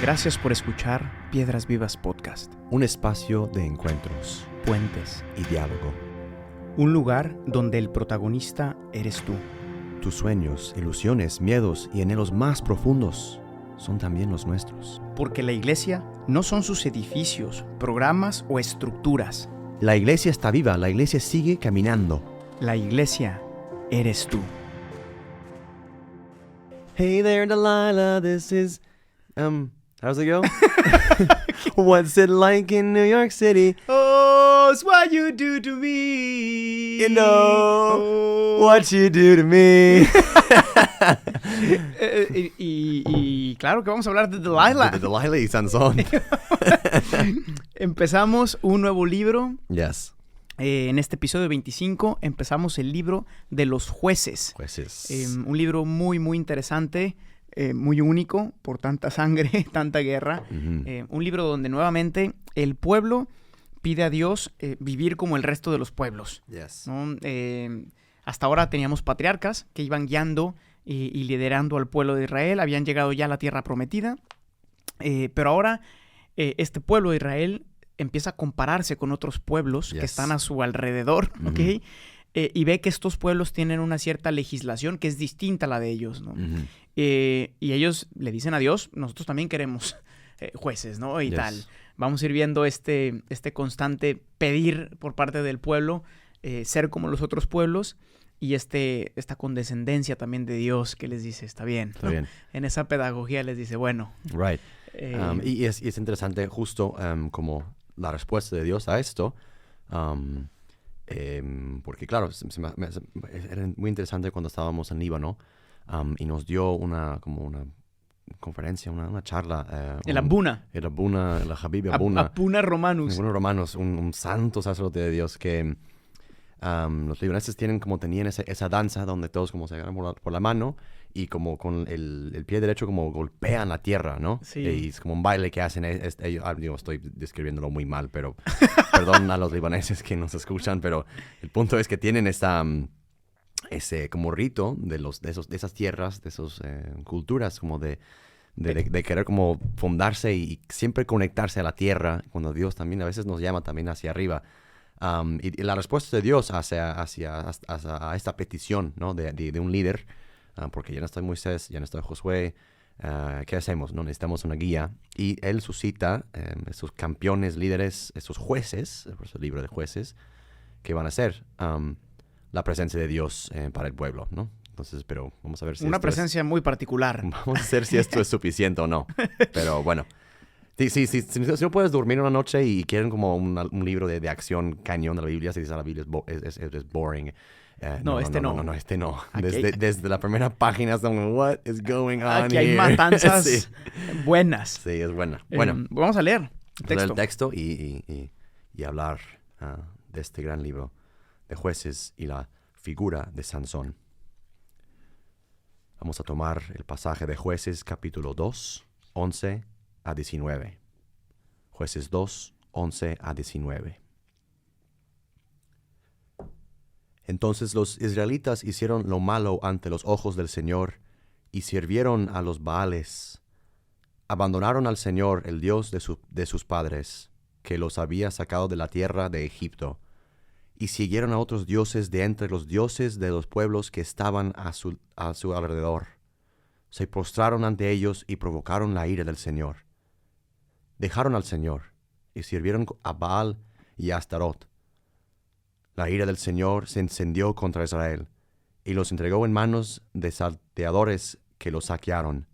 Gracias por escuchar Piedras Vivas Podcast. Un espacio de encuentros, Puentes. y diálogo. Un lugar donde el protagonista eres tú. Tus sueños, ilusiones, miedos y anhelos más profundos son también los nuestros. Porque la iglesia no son sus edificios, programas o estructuras. La iglesia está viva, la iglesia sigue caminando. La iglesia eres tú. Hey there, Delilah, this is... how's it go? What's it like in New York City? Oh, it's what you do to me. You know what you do to me. Y claro que vamos a hablar de Delilah. De Delilah y Sansón. Empezamos un nuevo libro. Yes. En este episodio 25 empezamos el libro de los jueces. Jueces. Un libro muy, muy interesante, muy único por tanta sangre, tanta guerra. Mm-hmm. Un libro donde nuevamente el pueblo pide a Dios vivir como el resto de los pueblos, Yes. ¿no? Hasta ahora teníamos patriarcas que iban guiando y liderando al pueblo de Israel. Habían llegado ya a la tierra prometida. Pero ahora este pueblo de Israel empieza a compararse con otros pueblos que están a su alrededor, ¿ok? Mm-hmm. Y ve que estos pueblos tienen una cierta legislación que es distinta a la de ellos, ¿no? Mm-hmm. Y ellos le dicen a Dios, nosotros también queremos jueces, ¿no? Y tal. Vamos a ir viendo este constante pedir por parte del pueblo, ser como los otros pueblos, y esta condescendencia también de Dios que les dice, está bien. Está bien. En esa pedagogía les dice, bueno. Right. Y es interesante justo como la respuesta de Dios a esto, porque claro, era muy interesante cuando estábamos en Líbano y nos dio una conferencia, una charla. El Abuna. El Abuna, el Habib Abuna. Abuna Romanus. Abuna Romanus, un santo sacerdote de Dios que los libaneses tenían esa danza donde todos como se agarran por la mano y como con el pie derecho como golpean la tierra, ¿no? Sí. Y es como un baile que hacen ellos. Estoy describiéndolo muy mal, pero perdón a los libaneses que nos escuchan, pero el punto es que tienen ese como rito de esas tierras, de esas culturas como de querer como fundarse y siempre conectarse a la tierra, cuando Dios también a veces nos llama también hacia arriba. Y la respuesta de Dios hacia esta petición, ¿no? de un líder, porque ya no está Moisés, ya no está Josué, ¿qué hacemos? ¿No? Necesitamos una guía. Y Él suscita esos campeones, líderes, esos jueces, por eso el libro de jueces, que van a ser la presencia de Dios para el pueblo, ¿no? Entonces, pero vamos a ver si una presencia muy particular. Vamos a ver si esto es suficiente o no. Pero bueno. Si no puedes dormir una noche y quieren como un libro de acción cañón de la Biblia, se dice la Biblia es boring. No. Este no. Desde la primera página es como, what is going on Aquí hay here? matanzas Sí. buenas. Sí, es buena. Bueno, vamos a leer el texto y hablar de este gran libro de jueces y la figura de Sansón. Vamos a tomar el pasaje de Jueces capítulo 2, 11 a 19. Jueces 2, 11 a 19. Entonces los israelitas hicieron lo malo ante los ojos del Señor y sirvieron a los Baales. Abandonaron al Señor, el Dios de sus padres, que los había sacado de la tierra de Egipto, y siguieron a otros dioses de entre los dioses de los pueblos que estaban a su alrededor. Se postraron ante ellos y provocaron la ira del Señor. Dejaron al Señor y sirvieron a Baal y a Astarot. La ira del Señor se encendió contra Israel y los entregó en manos de salteadores que los saquearon.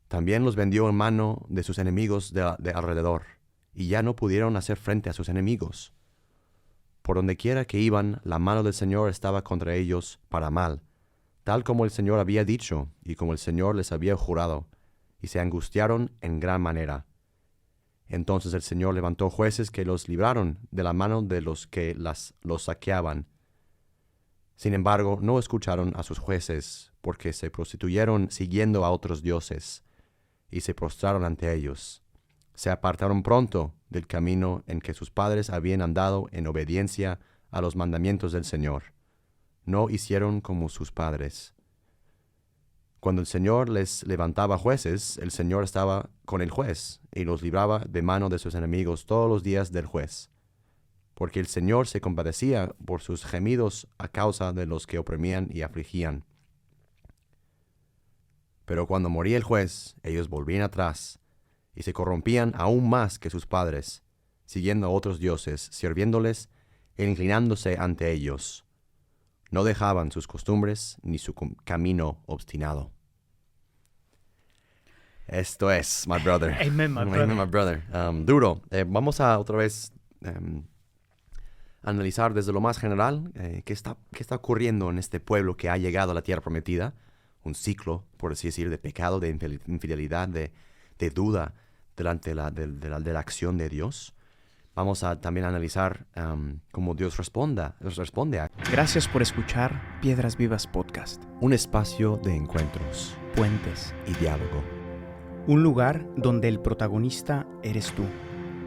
También los vendió en mano de sus enemigos de alrededor, y ya no pudieron hacer frente a sus enemigos. Por donde quiera que iban, la mano del Señor estaba contra ellos para mal, tal como el Señor había dicho y como el Señor les había jurado, y se angustiaron en gran manera. Entonces el Señor levantó jueces que los libraron de la mano de los que los saqueaban. Sin embargo, no escucharon a sus jueces, porque se prostituyeron siguiendo a otros dioses, y se prostraron ante ellos. Se apartaron pronto del camino en que sus padres habían andado en obediencia a los mandamientos del Señor. No hicieron como sus padres. Cuando el Señor les levantaba jueces, el Señor estaba con el juez y los libraba de mano de sus enemigos todos los días del juez. Porque el Señor se compadecía por sus gemidos a causa de los que oprimían y afligían. Pero cuando moría el juez, ellos volvían atrás y se corrompían aún más que sus padres, siguiendo a otros dioses, sirviéndoles e inclinándose ante ellos. No dejaban sus costumbres ni su camino obstinado. Esto es, my brother. Amen, my brother. Amen, my brother. Duro. Vamos a otra vez analizar desde lo más general qué está ocurriendo en este pueblo que ha llegado a la tierra prometida. Un ciclo, por así decir, de pecado, de infidelidad, de duda delante de la acción de Dios. Vamos a también analizar cómo Dios responde a Gracias por escuchar Piedras Vivas Podcast. un espacio de encuentros Puentes. y diálogo. Un lugar donde el protagonista eres tú.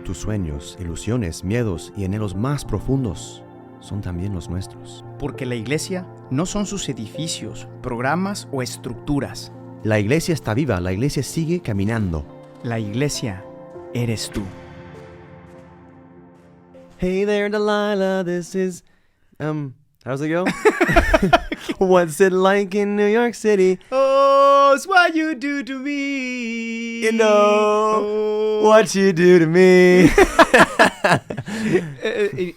Tus sueños, ilusiones, miedos y anhelos más profundos son también los nuestros. Porque la iglesia no son sus edificios, programas o estructuras. La iglesia está viva, la iglesia sigue caminando. La iglesia eres tú. Hey there, Delilah, this is... how's it go? What's it like in New York City? Oh, it's what you do to me. You know what you do to me.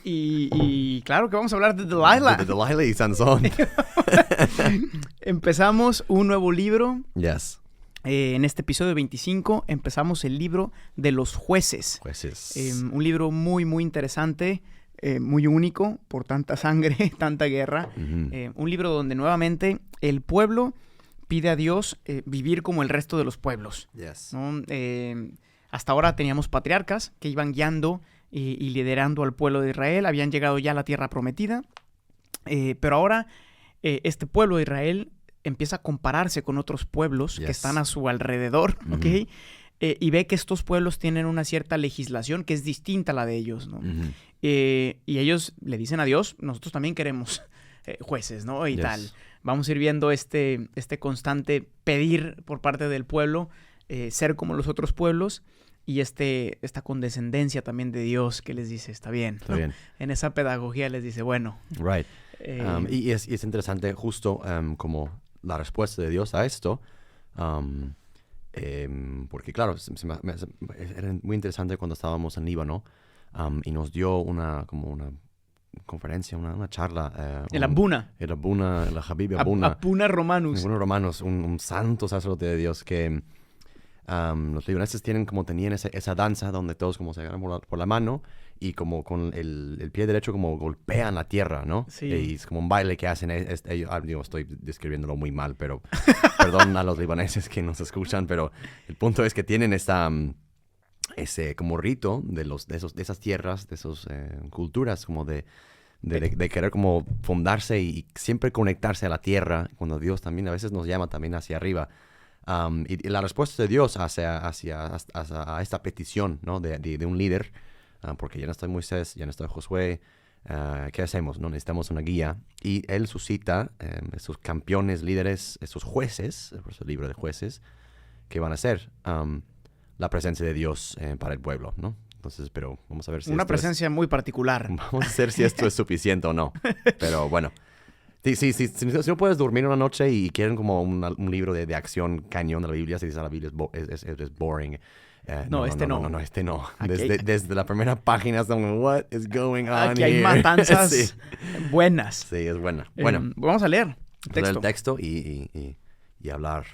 Y claro que vamos a hablar de Delilah. De Delilah y Sansón. Empezamos un nuevo libro. Yes. En este episodio 25 empezamos el libro de los jueces. Jueces. Un libro muy, muy interesante, muy único por tanta sangre, tanta guerra. Un libro donde nuevamente el pueblo pide a Dios vivir como el resto de los pueblos. Yes. ¿No? Hasta ahora teníamos patriarcas que iban guiando y liderando al pueblo de Israel. Habían llegado ya a la tierra prometida. Pero ahora este pueblo de Israel empieza a compararse con otros pueblos que están a su alrededor, ¿ok? Y ve que estos pueblos tienen una cierta legislación que es distinta a la de ellos, ¿no? Y ellos le dicen a Dios, nosotros también queremos jueces, ¿no? Y tal. Vamos a ir viendo este constante pedir por parte del pueblo, ser como los otros pueblos, y esta condescendencia también de Dios que les dice, está bien. Está bien. En esa pedagogía les dice, bueno. Right. Y es interesante justo como la respuesta de Dios a esto, porque claro, era muy interesante cuando estábamos en Líbano y nos dio una conferencia, una charla. El Abuna. El Abuna, el Habib Abuna. Abuna Romanus. Abuna Romanus, un santo sacerdote de Dios que los libaneses tenían esa danza donde todos como se agarran por la mano y como con el pie derecho como golpean la tierra, ¿no? Sí. Y es como un baile que hacen ellos. Estoy describiéndolo muy mal, pero perdón a los libaneses que nos escuchan, pero el punto es que tienen ese como rito de esas tierras, de esas culturas como de querer como fundarse y siempre conectarse a la tierra, cuando Dios también a veces nos llama también hacia arriba. Y la respuesta de Dios hacia esta petición, ¿no? de un líder, porque ya no está Moisés, ya no está Josué, ¿qué hacemos? ¿No? Necesitamos una guía. Y Él suscita esos campeones, líderes, esos jueces, por eso el libro de jueces, que van a ser la presencia de Dios para el pueblo, ¿no? Entonces, pero vamos a ver si una presencia muy particular. Vamos a ver si esto es suficiente o no. Pero bueno. Si no puedes dormir una noche y quieren como un libro de acción cañón de la Biblia, se dice la Biblia es boring. No. Este no. Desde la primera página estamos, what is going on Aquí hay matanzas buenas. Sí, es buena. Bueno, vamos a leer el texto y hablar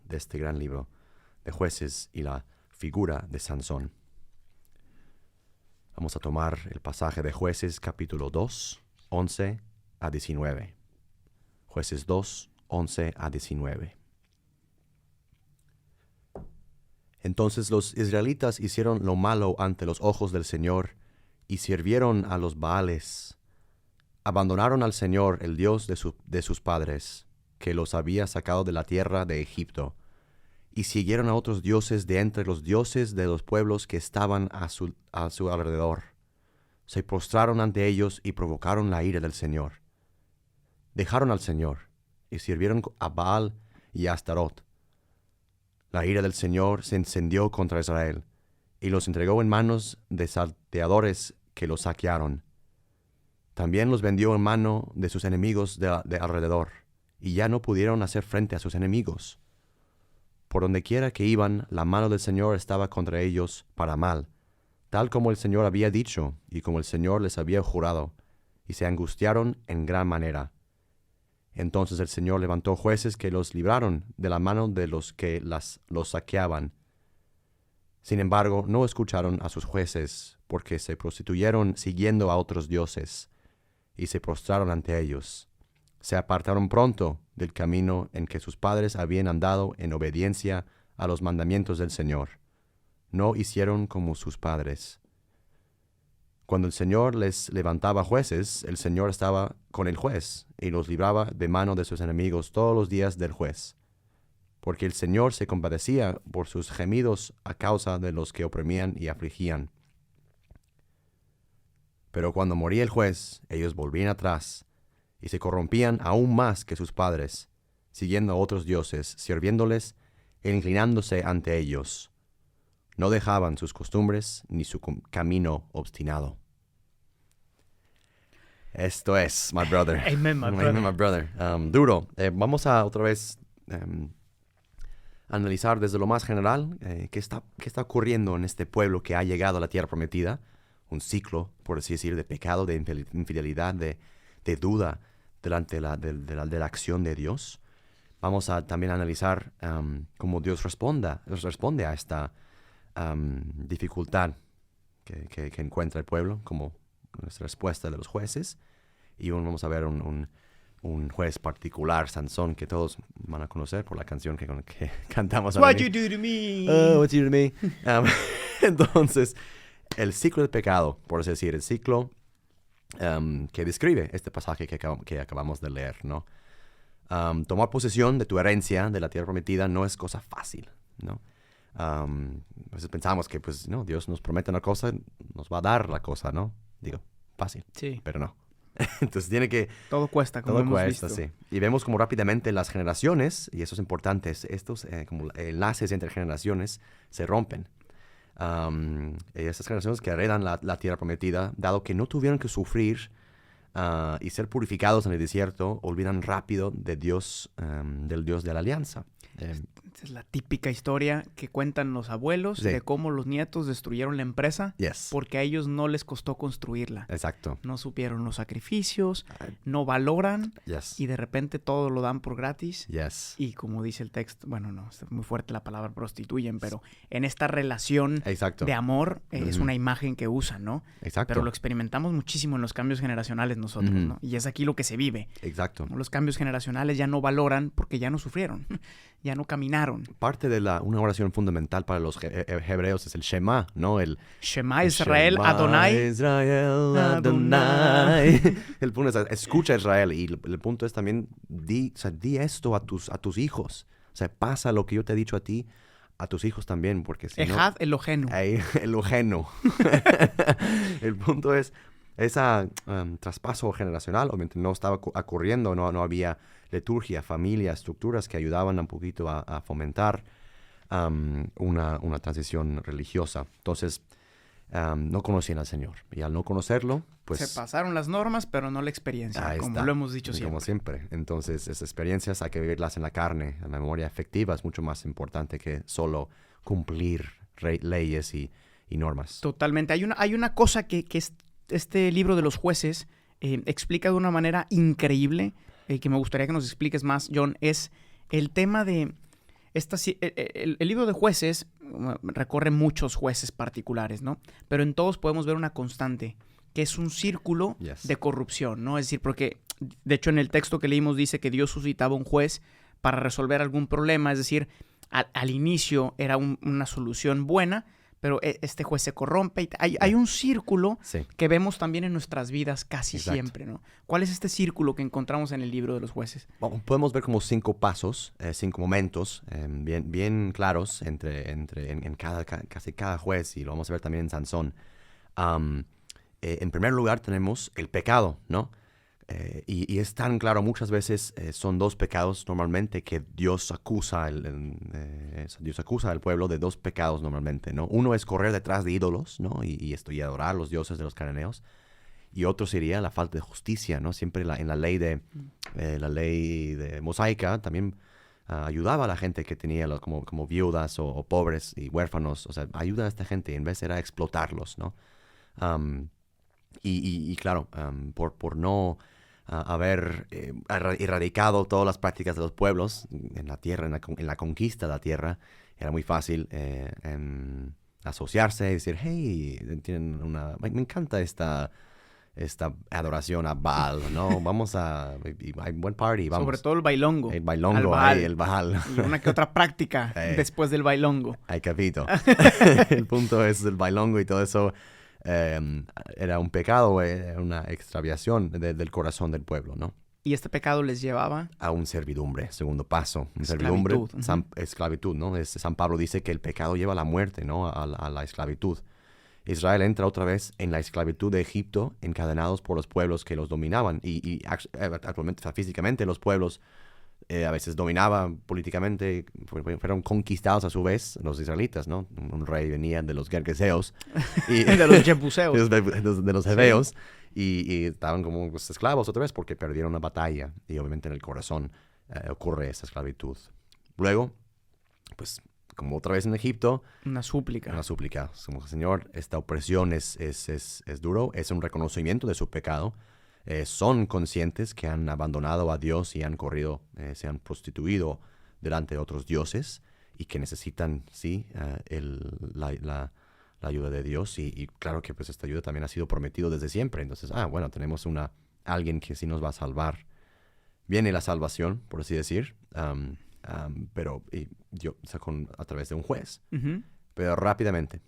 de este gran libro de jueces y la figura de Sansón. Vamos a tomar el pasaje de Jueces capítulo 2, 11 a 19. Jueces 2, 11 a 19. Entonces los israelitas hicieron lo malo ante los ojos del Señor y sirvieron a los Baales. Abandonaron al Señor, el Dios de sus padres, que los había sacado de la tierra de Egipto, y siguieron a otros dioses de entre los dioses de los pueblos que estaban a su alrededor. Se postraron ante ellos y provocaron la ira del Señor. Dejaron al Señor y sirvieron a Baal y a Astarot. La ira del Señor se encendió contra Israel, y los entregó en manos de salteadores que los saquearon. También los vendió en mano de sus enemigos de alrededor, y ya no pudieron hacer frente a sus enemigos. Por donde quiera que iban, la mano del Señor estaba contra ellos para mal, tal como el Señor había dicho y como el Señor les había jurado, y se angustiaron en gran manera. Entonces el Señor levantó jueces que los libraron de la mano de los que los saqueaban. Sin embargo, no escucharon a sus jueces, porque se prostituyeron siguiendo a otros dioses, y se prostraron ante ellos. Se apartaron pronto del camino en que sus padres habían andado en obediencia a los mandamientos del Señor. No hicieron como sus padres. Cuando el Señor les levantaba jueces, el Señor estaba con el juez, y los libraba de mano de sus enemigos todos los días del juez. Porque el Señor se compadecía por sus gemidos a causa de los que oprimían y afligían. Pero cuando moría el juez, ellos volvían atrás, y se corrompían aún más que sus padres, siguiendo a otros dioses, sirviéndoles e inclinándose ante ellos. No dejaban sus costumbres ni su camino obstinado. Esto es, my brother. Amen, my brother. Amen, my brother. Duro. Vamos a otra vez analizar desde lo más general qué está ocurriendo en este pueblo que ha llegado a la tierra prometida. Un ciclo, por así decir, de pecado, de infidelidad, de duda delante de la acción de Dios. Vamos a también analizar cómo Dios responde a esta dificultad que encuentra el pueblo, como nuestra respuesta de los jueces. Y vamos a ver un juez particular, Sansón, que todos van a conocer por la canción que cantamos. What you do to me? What you do to me? Entonces, el ciclo del pecado, por así decir, el ciclo que describe este pasaje que acabamos de leer, ¿no? Tomar posesión de tu herencia de la tierra prometida no es cosa fácil, ¿no? A veces pensamos que, pues, no, Dios nos promete una cosa, nos va a dar la cosa, ¿no? Digo, fácil, Sí. pero no. Entonces tiene que... Todo cuesta, como Todo hemos cuesta, visto. sí. Y vemos como rápidamente las generaciones, y eso es importante, estos como enlaces entre generaciones se rompen. Esas generaciones que heredan la tierra prometida, dado que no tuvieron que sufrir y ser purificados en el desierto, olvidan rápido de Dios, del Dios de la alianza. Esta es la típica historia que cuentan los abuelos Sí. de cómo los nietos destruyeron la empresa Yes. porque a ellos no les costó construirla. Exacto. No supieron los sacrificios, no valoran Yes. y de repente todo lo dan por gratis. Yes. Y como dice el texto, bueno, no, es muy fuerte la palabra prostituyen, pero en esta relación Exacto. de amor es Ujú. una imagen que usan, ¿no? Exacto. Pero lo experimentamos muchísimo en los cambios generacionales nosotros, Ujú. ¿no? Y es aquí lo que se vive. Exacto. ¿No? Los cambios generacionales ya no valoran porque ya no sufrieron, ya no caminaron. Parte de una oración fundamental para los hebreos es el Shema, ¿no? El Shema Israel, Shema Adonai. Israel, Adonai. El punto es, escucha a Israel. Y el punto es también, di esto a tus hijos. O sea, pasa lo que yo te he dicho a ti, a tus hijos también, porque si no... Ejad Elohenu. Elohenu. El punto es, ese traspaso generacional obviamente no estaba ocurriendo, no había liturgia, familia, estructuras que ayudaban un poquito a fomentar una transición religiosa. Entonces, no conocían al Señor. Y al no conocerlo, pues... Se pasaron las normas, pero no la experiencia, ahí como está. lo hemos dicho Como siempre. siempre. Entonces, esas experiencias hay que vivirlas en la carne. La memoria afectiva es mucho más importante que solo cumplir leyes y normas. Totalmente. Hay una cosa que este libro de los jueces explica de una manera increíble, que me gustaría que nos expliques más, John, es el tema de... el libro de jueces recorre muchos jueces particulares, ¿no? Pero en todos podemos ver una constante, que es un círculo Yes. de corrupción, ¿no? Es decir, porque de hecho en el texto que leímos dice que Dios suscitaba un juez para resolver algún problema, es decir, al inicio era una solución buena, pero este juez se corrompe. Hay un círculo Sí. que vemos también en nuestras vidas casi Exacto. siempre, ¿no? ¿Cuál es este círculo que encontramos en el libro de los jueces? Bueno, podemos ver como 5 pasos, 5 momentos bien claros en casi cada juez, y lo vamos a ver también en Sansón. En primer lugar tenemos el pecado, ¿no? Y es tan claro, muchas veces son dos pecados normalmente que Dios acusa al pueblo de dos pecados normalmente, ¿no? Uno es correr detrás de ídolos, ¿no? Y adorar a los dioses de los cananeos. Y otro sería la falta de justicia, ¿no? Siempre en la ley de mosaica también ayudaba a la gente que tenía como viudas o pobres y huérfanos. O sea, ayuda a esta gente, en vez era explotarlos, ¿no? Claro, por no haber erradicado todas las prácticas de los pueblos en la tierra, en la conquista de la tierra, era muy fácil asociarse y decir, hey, me encanta esta adoración a Baal, ¿no? Hay buen party, vamos. Sobre todo el bailongo. El bailongo, el Baal. Y una que otra práctica después del bailongo. Ay, capito. El punto es el bailongo y todo eso era un pecado, era una extraviación del corazón del pueblo, ¿no? ¿Y este pecado les llevaba? A un servidumbre, segundo paso. Esclavitud. Esclavitud, ¿no? San Pablo dice que el pecado lleva a la muerte, ¿no? A la esclavitud. Israel entra otra vez en la esclavitud de Egipto, encadenados por los pueblos que los dominaban. Y actualmente, físicamente, los pueblos a veces dominaban políticamente, fueron conquistados a su vez los israelitas, ¿no? Un rey venía de los gergeseos. De los jebuseos. de los heveos. Sí. Y estaban como esclavos otra vez porque perdieron la batalla. Y obviamente en el corazón ocurre esa esclavitud. Luego, pues, como otra vez en Egipto. Una súplica. Como, Señor, esta opresión es duro, es un reconocimiento de su pecado. Son conscientes que han abandonado a Dios y han corrido, se han prostituido delante de otros dioses y que necesitan, sí, la ayuda de Dios. Y claro que pues esta ayuda también ha sido prometido desde siempre. Entonces, bueno, tenemos alguien que sí nos va a salvar. Viene la salvación, por así decir, pero a través de un juez. Uh-huh. Pero rápidamente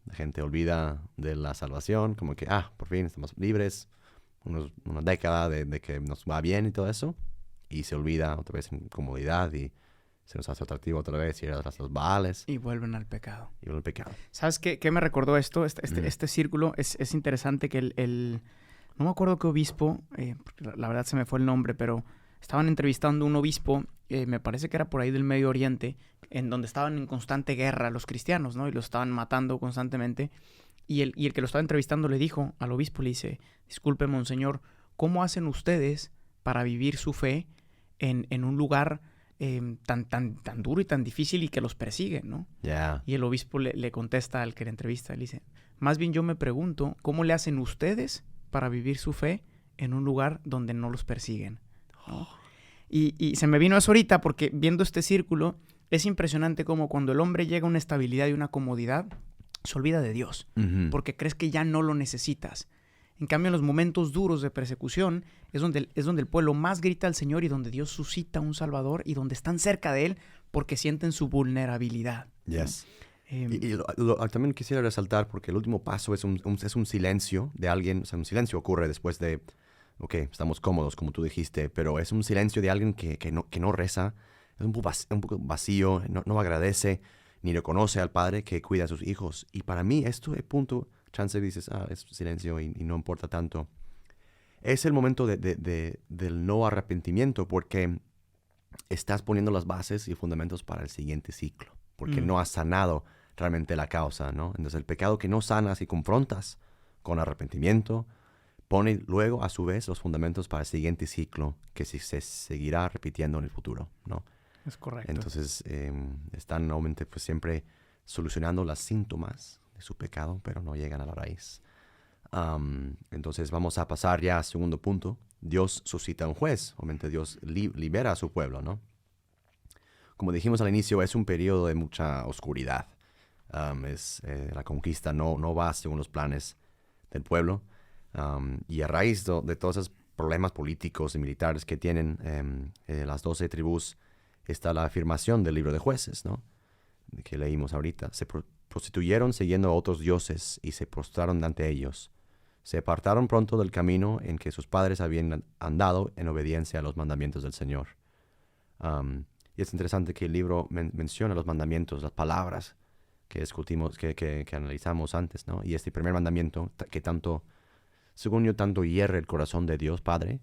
la gente olvida de la salvación, como que, por fin estamos libres. Una década de que nos va bien y todo eso, y se olvida otra vez en comodidad y se nos hace atractivo otra vez ir a los Baales. Y vuelven al pecado. ¿Sabes qué me recordó esto? Este círculo es interesante que no me acuerdo qué obispo, la verdad se me fue el nombre, pero estaban entrevistando a un obispo, me parece que era por ahí del Medio Oriente, en donde estaban en constante guerra los cristianos, ¿no? Y los estaban matando constantemente. Y el que lo estaba entrevistando le dijo al obispo, le dice, disculpe, monseñor, ¿cómo hacen ustedes para vivir su fe en un lugar tan duro y tan difícil y que los persiguen, ¿no? Yeah. Y el obispo le contesta al que le entrevista, le dice, más bien yo me pregunto, ¿cómo le hacen ustedes para vivir su fe en un lugar donde no los persiguen? ¿No? Y se me vino eso ahorita porque viendo este círculo, es impresionante cómo cuando el hombre llega a una estabilidad y una comodidad, se olvida de Dios, uh-huh, porque crees que ya no lo necesitas. En cambio, en los momentos duros de persecución es donde el pueblo más grita al Señor y donde Dios suscita un Salvador y donde están cerca de Él porque sienten su vulnerabilidad. Yes. También quisiera resaltar, porque el último paso es un silencio de alguien. O sea, un silencio ocurre después de, estamos cómodos, como tú dijiste, pero es un silencio de alguien que no reza, es un poco vacío, no agradece, ni reconoce al padre que cuida a sus hijos. Y para mí, esto es punto, chance dices, es silencio y no importa tanto. Es el momento del no arrepentimiento, porque estás poniendo las bases y fundamentos para el siguiente ciclo, porque no has sanado realmente la causa, ¿no? Entonces, el pecado que no sanas y confrontas con arrepentimiento, pone luego, a su vez, los fundamentos para el siguiente ciclo que se seguirá repitiendo en el futuro, ¿no? Es correcto. Entonces, están nuevamente pues siempre solucionando los síntomas de su pecado, pero no llegan a la raíz. Entonces, vamos a pasar ya al segundo punto. Dios suscita un juez. Obviamente, Dios libera a su pueblo, ¿no? Como dijimos al inicio, es un periodo de mucha oscuridad. La conquista no va según los planes del pueblo. Y a raíz de todos esos problemas políticos y militares que tienen las 12 tribus, está la afirmación del libro de Jueces, ¿no? Que leímos ahorita. Se prostituyeron siguiendo a otros dioses y se postraron ante ellos. Se apartaron pronto del camino en que sus padres habían andado en obediencia a los mandamientos del Señor. Y es interesante que el libro menciona los mandamientos, las palabras que discutimos, que analizamos antes, ¿no? Y este primer mandamiento que tanto, según yo, tanto hierre el corazón de Dios Padre,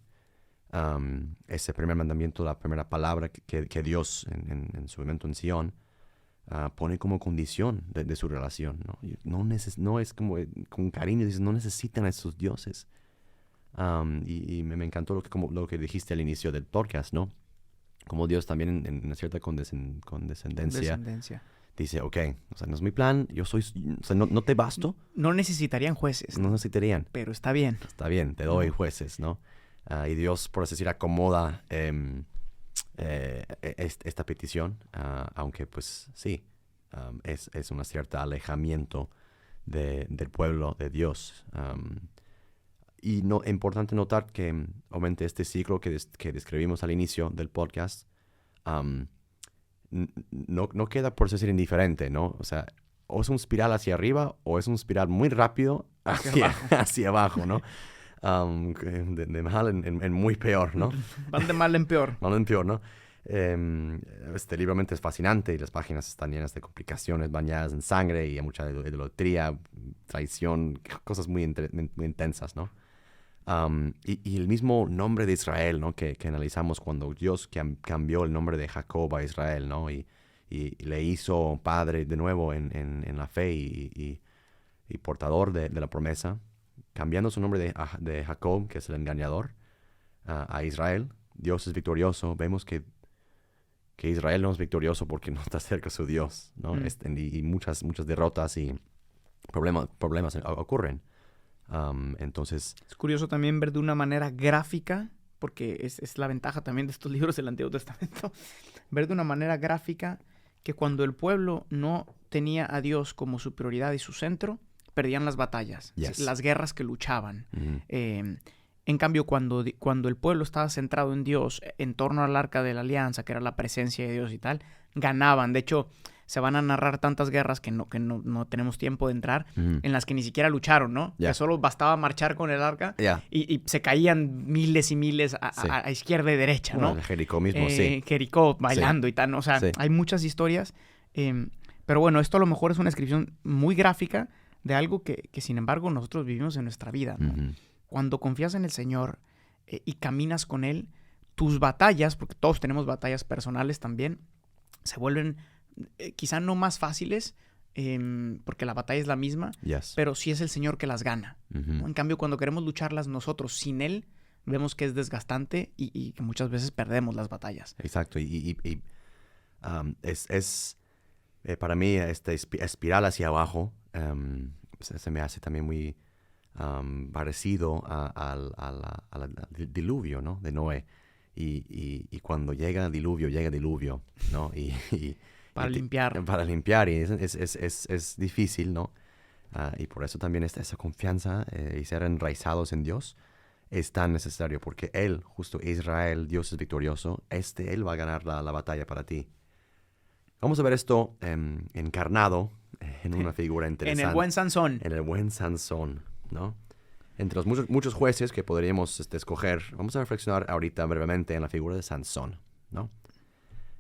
ese primer mandamiento, la primera palabra que Dios en su momento en Sion pone como condición de su relación, ¿no? No es como con cariño, dices, no necesitan a esos dioses. Y me encantó lo que dijiste al inicio del podcast, ¿no? Como Dios también en una cierta condescendencia dice, ok, o sea, no es mi plan, yo soy, o sea, no te basto. No necesitarían jueces. No necesitarían. Pero está bien. Está bien, te doy jueces, ¿no? Y Dios, por así decir, acomoda esta petición, aunque pues sí, es un cierto alejamiento del pueblo de Dios. Y importante notar que, obviamente, este ciclo que describimos al inicio del podcast no queda, por decir, indiferente, ¿no? O sea, o es un espiral hacia arriba o es un espiral muy rápido hacia abajo, ¿no? De mal en muy peor, ¿no? Van de mal en peor. Mal en peor, ¿no? Este libro es fascinante y las páginas están llenas de complicaciones bañadas en sangre y hay mucha idolatría, traición, cosas muy intensas, ¿no? Y el mismo nombre de Israel, ¿no? Que analizamos cuando Dios cambió el nombre de Jacob a Israel, ¿no? Y le hizo padre de nuevo en la fe y portador de la promesa, cambiando su nombre de Jacob, que es el engañador, a Israel. Dios es victorioso. Vemos que Israel no es victorioso porque no está cerca de su Dios, ¿no? Y muchas derrotas y problemas ocurren. Entonces... Es curioso también ver de una manera gráfica, porque es la ventaja también de estos libros del Antiguo Testamento, ver de una manera gráfica que cuando el pueblo no tenía a Dios como su prioridad y su centro, perdían las batallas, yes. las guerras que luchaban. Mm-hmm. En cambio, cuando el pueblo estaba centrado en Dios, en torno al Arca de la Alianza, que era la presencia de Dios y tal, ganaban. De hecho, se van a narrar tantas guerras que no tenemos tiempo de entrar, en las que ni siquiera lucharon, ¿no? Yeah. Que solo bastaba marchar con el arca y se caían miles y miles a izquierda y derecha, ¿no? Bueno, Jericó mismo, sí. Jericó bailando y tal, ¿no? O sea, hay muchas historias. Pero bueno, esto a lo mejor es una descripción muy gráfica de algo que sin embargo, nosotros vivimos en nuestra vida, ¿no? Mm-hmm. Cuando confías en el Señor y caminas con Él, tus batallas, porque todos tenemos batallas personales también, se vuelven quizá no más fáciles, porque la batalla es la misma, yes. pero sí es el Señor que las gana, Mm-hmm. ¿no? En cambio, cuando queremos lucharlas nosotros sin Él, vemos que es desgastante y que muchas veces perdemos las batallas. Exacto. Para mí, esta espiral hacia abajo se me hace también muy parecido al diluvio, ¿no? De Noé. Y cuando llega diluvio, ¿no? Para limpiar. Para limpiar, y es difícil, ¿no? Y por eso también esa confianza y ser enraizados en Dios es tan necesario, porque Él, justo Israel, Dios es victorioso, Él va a ganar la batalla para ti. Vamos a ver esto encarnado en una figura interesante. En el buen Sansón. En el buen Sansón, ¿no? Entre los muchos jueces que podríamos escoger, vamos a reflexionar ahorita brevemente en la figura de Sansón, ¿no?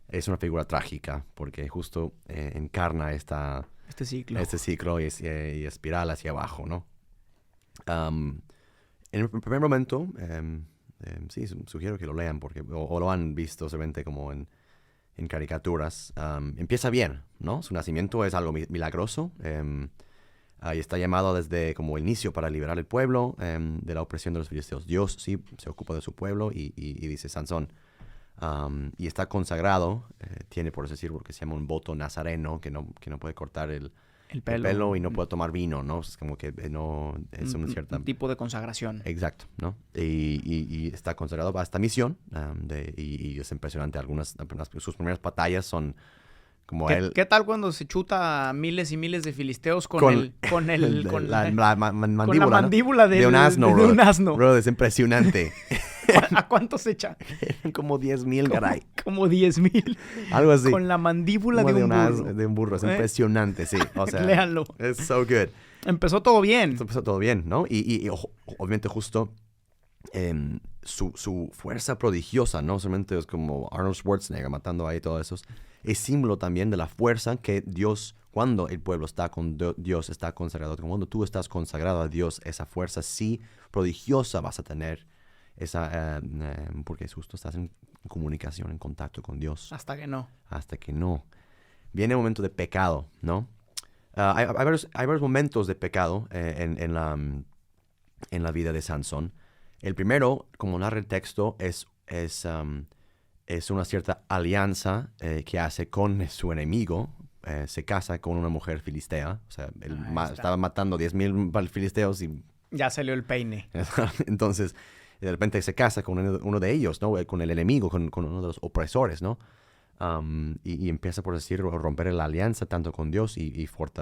Es una figura trágica porque justo encarna este ciclo y espiral hacia abajo, ¿no? En el primer momento, sí, sugiero que lo lean porque o lo han visto seguramente como en caricaturas. Empieza bien, ¿no? Su nacimiento es algo milagroso. Y está llamado desde como inicio para liberar el pueblo de la opresión de los filisteos. Dios sí se ocupa de su pueblo y dice Sansón. Y está consagrado, tiene por así decirlo, porque se llama un voto nazareno, que no puede cortar el pelo y no puede tomar vino, ¿no? Es como que no es una cierta... Un tipo de consagración. Exacto, ¿no? Y está consagrado para esta misión y es impresionante. Sus primeras batallas son como él... ¿Qué tal cuando se chuta a miles y miles de filisteos con la mandíbula de un asno? Bro. De un asno. Bro, es impresionante. ¿A cuántos se echa? Como 10,000, caray. Como 10,000. Algo así. Con la mandíbula de un burro. De un burro. Es impresionante, sí. O sea, léanlo. Es so good. Empezó todo bien. ¿No? Y obviamente justo su fuerza prodigiosa, no solamente es como Arnold Schwarzenegger matando ahí todos esos, es símbolo también de la fuerza que Dios, cuando el pueblo está con Dios, está consagrado. Cuando tú estás consagrado a Dios, esa fuerza sí prodigiosa vas a tener porque es justo, estás en comunicación, en contacto con Dios. Hasta que no. Hasta que no. Viene el momento de pecado, ¿no? Hay varios momentos de pecado en la vida de Sansón. El primero, como narra el texto, es una cierta alianza que hace con su enemigo. Se casa con una mujer filistea. O sea, él estaba matando 10,000 filisteos y... Ya salió el peine. Entonces, de repente se casa con uno de ellos, ¿no? Con el enemigo, con uno de los opresores, ¿no? Y empieza, por decir, romper la alianza tanto con Dios y